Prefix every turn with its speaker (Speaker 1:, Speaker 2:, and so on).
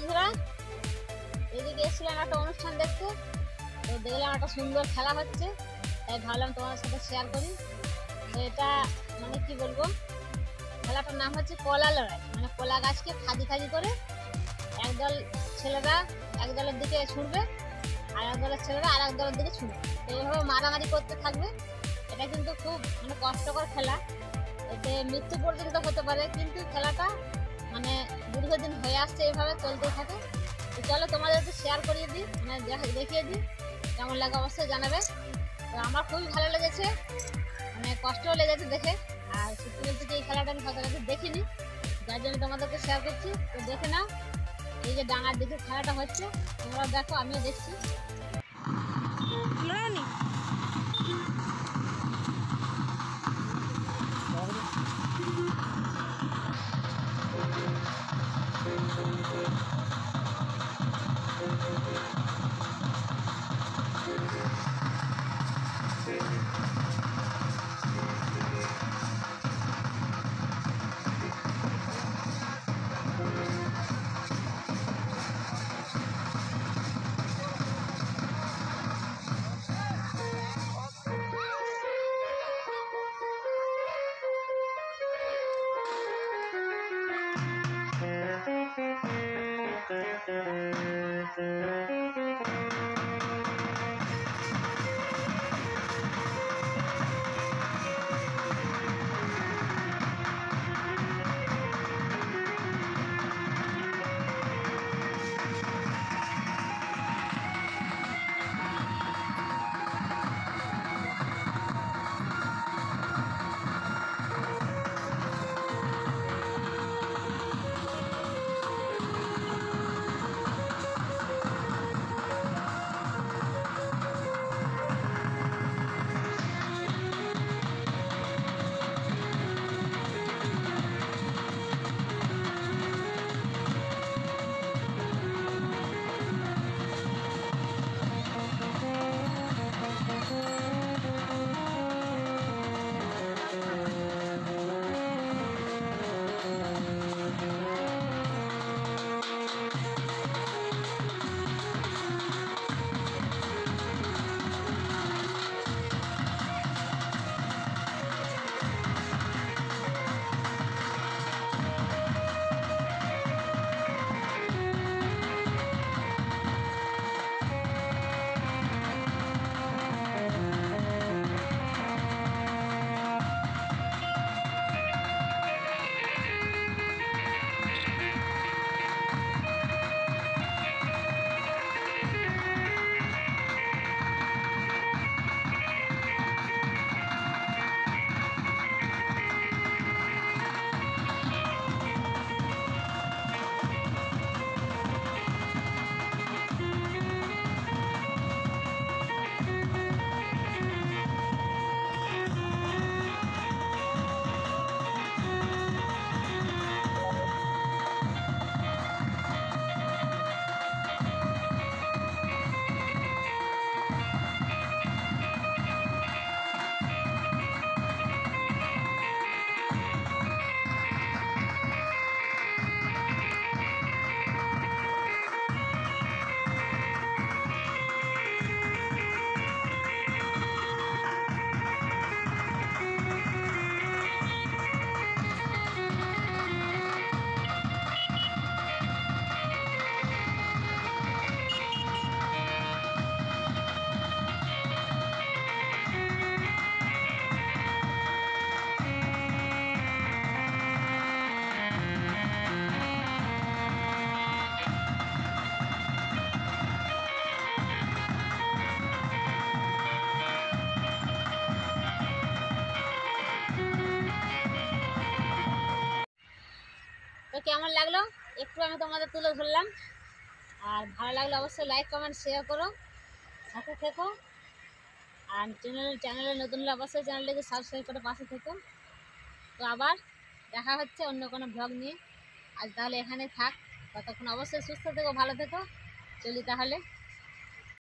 Speaker 1: বন্ধুরা, এদিকে এসেছিলাম একটা অনুষ্ঠান দেখতে। তো দেখলাম একটা সুন্দর খেলা হচ্ছে, তাই ভাবলাম তোমার সাথে শেয়ার করি। তো এটা মানে কি বলবো, খেলাটার নাম হচ্ছে কলা লড়াই। মানে কলা গাছকে খাদি খাদি করে একদল ছেলেরা এক দলের দিকে ছুটবে, আর এক দলের ছেলেরা আর এক দলের দিকে ছুটবে। তো এইভাবে মারামারি করতে থাকবে। এটা কিন্তু খুব মানে কষ্টকর খেলা, এতে মৃত্যু পর্যন্ত হতে পারে, কিন্তু খেলাটা মানে দীর্ঘদিন হয়ে আসছে, এভাবে চলতেই থাকে। তো চলো তোমাদেরকে শেয়ার করিয়ে দিই, মানে দেখিয়ে দিই, কেমন লাগে অবশ্যই জানাবে। তো আমার খুবই ভালো লেগেছে, মানে কষ্টও লেগেছে দেখে। আর সত্যি বলতে কি, এই খেলাটা আমি সচরাচর দেখিনি, যার জন্য তোমাদেরকে শেয়ার করছি। তো দেখে নাও, এই যে ডাঙার দিকে খেলাটা হচ্ছে, তোমরাও দেখো, আমিও দেখছি। তো কেমন লাগলো একটু আমি তোমাদের তুলে ধরলাম। আর ভালো লাগলে অবশ্যই লাইক কমেন্ট শেয়ার করো, সাথে থেকো। আর চ্যানেলে নতুন হলে অবশ্যই চ্যানেলটাকে সাবস্ক্রাইব করে পাশে থেকো। তো আবার দেখা হচ্ছে অন্য কোনো ব্লগ নিয়ে। আজ তাহলে এখানে থাক, ততক্ষণ অবশ্যই সুস্থ থেকো, ভালো থেকো, চলি তাহলে।